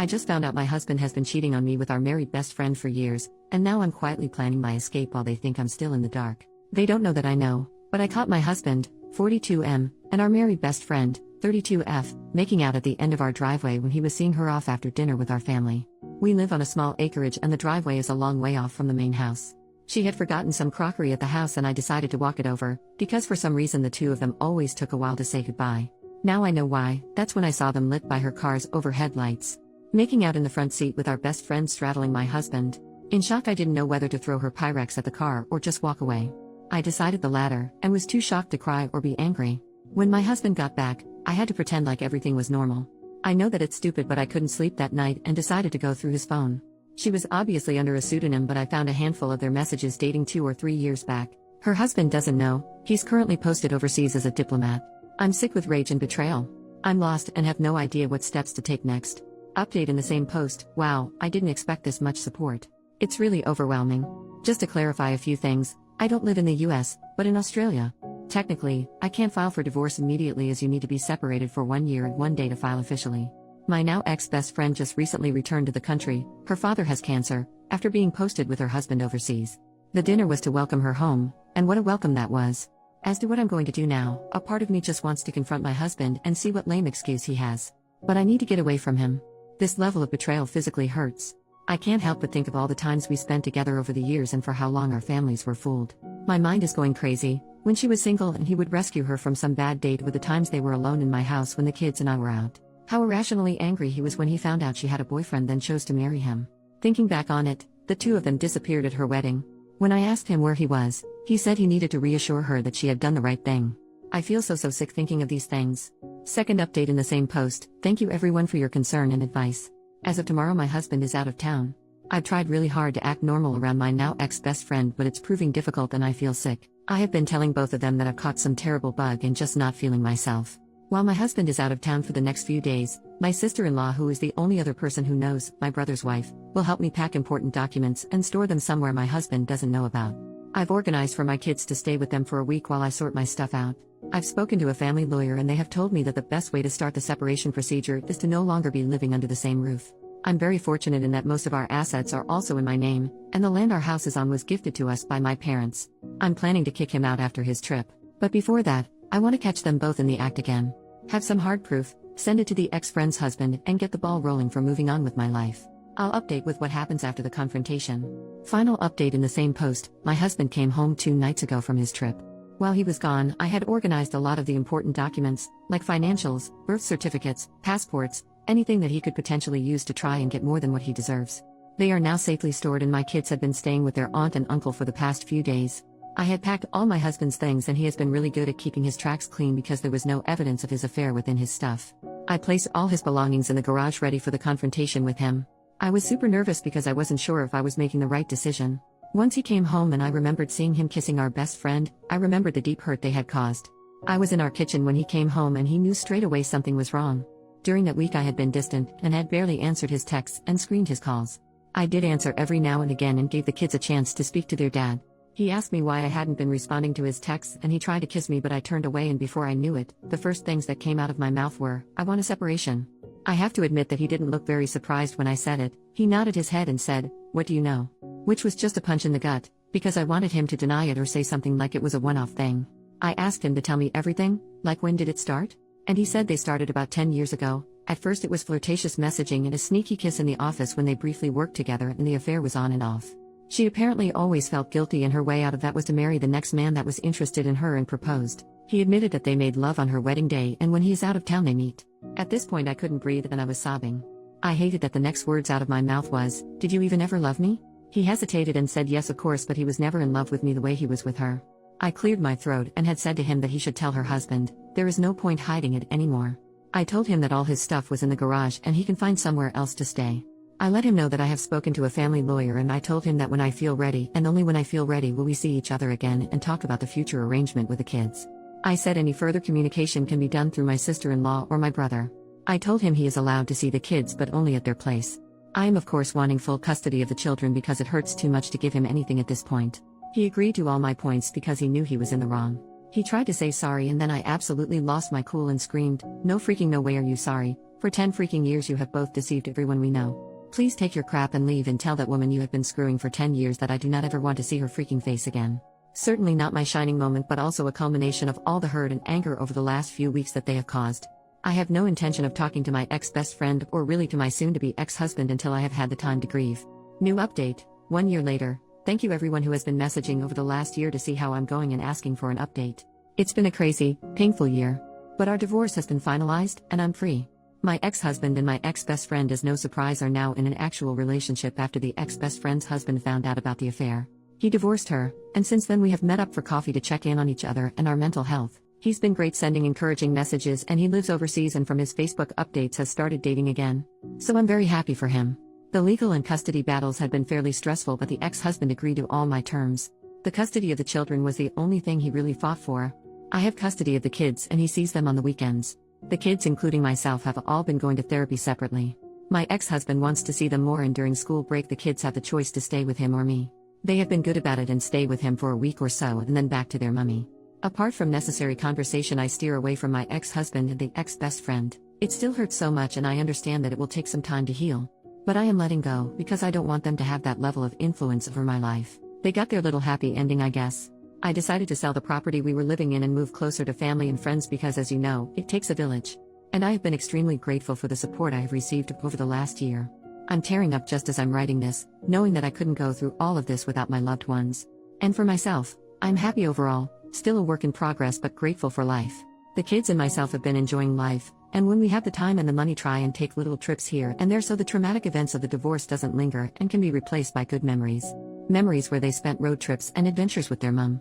I just found out my husband has been cheating on me with our married best friend for years, and now I'm quietly planning my escape while they think I'm still in the dark. They don't know that I know, but I caught my husband, 42M, and our married best friend, 32F, making out at the end of our driveway when he was seeing her off after dinner with our family. We live on a small acreage and the driveway is a long way off from the main house. She had forgotten some crockery at the house and I decided to walk it over, because for some reason the two of them always took a while to say goodbye. Now I know why. That's when I saw them lit by her car's overhead lights. Making out in the front seat with our best friend straddling my husband. In shock, I didn't know whether to throw her Pyrex at the car or just walk away. I decided the latter, and was too shocked to cry or be angry. When my husband got back, I had to pretend like everything was normal. I know that it's stupid, but I couldn't sleep that night and decided to go through his phone. She was obviously under a pseudonym, but I found a handful of their messages dating 2 or 3 years back. Her husband doesn't know. He's currently posted overseas as a diplomat. I'm sick with rage and betrayal. I'm lost and have no idea what steps to take next. Update in the same post. Wow, I didn't expect this much support. It's really overwhelming. Just to clarify a few things, I don't live in the US, but in Australia. Technically, I can't file for divorce immediately as you need to be separated for 1 year and 1 day to file officially. My now ex-best friend just recently returned to the country. Her father has cancer, after being posted with her husband overseas. The dinner was to welcome her home, and what a welcome that was. As to what I'm going to do now, a part of me just wants to confront my husband and see what lame excuse he has. But I need to get away from him. This level of betrayal physically hurts. I can't help but think of all the times we spent together over the years and for how long our families were fooled. My mind is going crazy. When she was single and he would rescue her from some bad date, with the times they were alone in my house when the kids and I were out. How irrationally angry he was when he found out she had a boyfriend, then chose to marry him. Thinking back on it, the two of them disappeared at her wedding. When I asked him where he was, he said he needed to reassure her that she had done the right thing. I feel so sick thinking of these things. Second update in the same post. Thank you everyone for your concern and advice. As of tomorrow my husband is out of town. I've tried really hard to act normal around my now ex-best friend, but it's proving difficult and I feel sick. I have been telling both of them that I've caught some terrible bug and just not feeling myself. While my husband is out of town for the next few days, my sister-in-law, who is the only other person who knows, my brother's wife, will help me pack important documents and store them somewhere my husband doesn't know about. I've organized for my kids to stay with them for a week while I sort my stuff out. I've spoken to a family lawyer and they have told me that the best way to start the separation procedure is to no longer be living under the same roof. I'm very fortunate in that most of our assets are also in my name, and the land our house is on was gifted to us by my parents. I'm planning to kick him out after his trip. But before that, I want to catch them both in the act again. Have some hard proof, send it to the ex-friend's husband, and get the ball rolling for moving on with my life. I'll update with what happens after the confrontation. Final update in the same post. My husband came home 2 nights ago from his trip. While he was gone, I had organized a lot of the important documents, like financials, birth certificates, passports, anything that he could potentially use to try and get more than what he deserves. They are now safely stored and my kids have been staying with their aunt and uncle for the past few days. I had packed all my husband's things and he has been really good at keeping his tracks clean because there was no evidence of his affair within his stuff. I placed all his belongings in the garage ready for the confrontation with him. I was super nervous because I wasn't sure if I was making the right decision. Once he came home and I remembered seeing him kissing our best friend, I remembered the deep hurt they had caused. I was in our kitchen when he came home and he knew straight away something was wrong. During that week I had been distant and had barely answered his texts and screened his calls. I did answer every now and again and gave the kids a chance to speak to their dad. He asked me why I hadn't been responding to his texts and he tried to kiss me, but I turned away, and before I knew it, the first things that came out of my mouth were, "I want a separation." I have to admit that he didn't look very surprised when I said it. He nodded his head and said, "What do you know?" Which was just a punch in the gut, because I wanted him to deny it or say something like it was a one-off thing. I asked him to tell me everything, like when did it start? And he said they started about 10 years ago. At first it was flirtatious messaging and a sneaky kiss in the office when they briefly worked together, and the affair was on and off. She apparently always felt guilty, and her way out of that was to marry the next man that was interested in her and proposed. He admitted that they made love on her wedding day, and when he is out of town they meet. At this point I couldn't breathe and I was sobbing. I hated that the next words out of my mouth was, "Did you even ever love me?" He hesitated and said yes of course, but he was never in love with me the way he was with her. I cleared my throat and had said to him that he should tell her husband. There is no point hiding it anymore. I told him that all his stuff was in the garage and he can find somewhere else to stay. I let him know that I have spoken to a family lawyer, and I told him that when I feel ready, and only when I feel ready, will we see each other again and talk about the future arrangement with the kids. I said any further communication can be done through my sister-in-law or my brother. I told him he is allowed to see the kids but only at their place. I am of course wanting full custody of the children because it hurts too much to give him anything at this point. He agreed to all my points because he knew he was in the wrong. He tried to say sorry and then I absolutely lost my cool and screamed, "No freaking no way are you sorry. For 10 freaking years you have both deceived everyone we know. Please take your crap and leave and tell that woman you have been screwing for 10 years that I do not ever want to see her freaking face again." Certainly not my shining moment, but also a culmination of all the hurt and anger over the last few weeks that they have caused. I have no intention of talking to my ex-best friend or really to my soon-to-be ex-husband until I have had the time to grieve. New update, 1 year later. Thank you everyone who has been messaging over the last year to see how I'm going and asking for an update. It's been a crazy, painful year. But our divorce has been finalized, and I'm free. My ex-husband and my ex-best friend, as no surprise, are now in an actual relationship after the ex-best friend's husband found out about the affair. He divorced her, and since then we have met up for coffee to check in on each other and our mental health. He's been great sending encouraging messages, and he lives overseas and from his Facebook updates has started dating again. So I'm very happy for him. The legal and custody battles had been fairly stressful, but the ex-husband agreed to all my terms. The custody of the children was the only thing he really fought for. I have custody of the kids and he sees them on the weekends. The kids, including myself, have all been going to therapy separately. My ex-husband wants to see them more, and during school break the kids have the choice to stay with him or me. They have been good about it and stay with him for a week or so and then back to their mummy. Apart from necessary conversation, I steer away from my ex-husband and the ex-best friend. It still hurts so much and I understand that it will take some time to heal. But I am letting go because I don't want them to have that level of influence over my life. They got their little happy ending, I guess. I decided to sell the property we were living in and move closer to family and friends because, as you know, it takes a village. And I have been extremely grateful for the support I have received over the last year. I'm tearing up just as I'm writing this, knowing that I couldn't go through all of this without my loved ones. And for myself, I'm happy overall, still a work in progress but grateful for life. The kids and myself have been enjoying life, and when we have the time and the money, try and take little trips here and there so the traumatic events of the divorce doesn't linger and can be replaced by good memories. Memories where they spent road trips and adventures with their mum.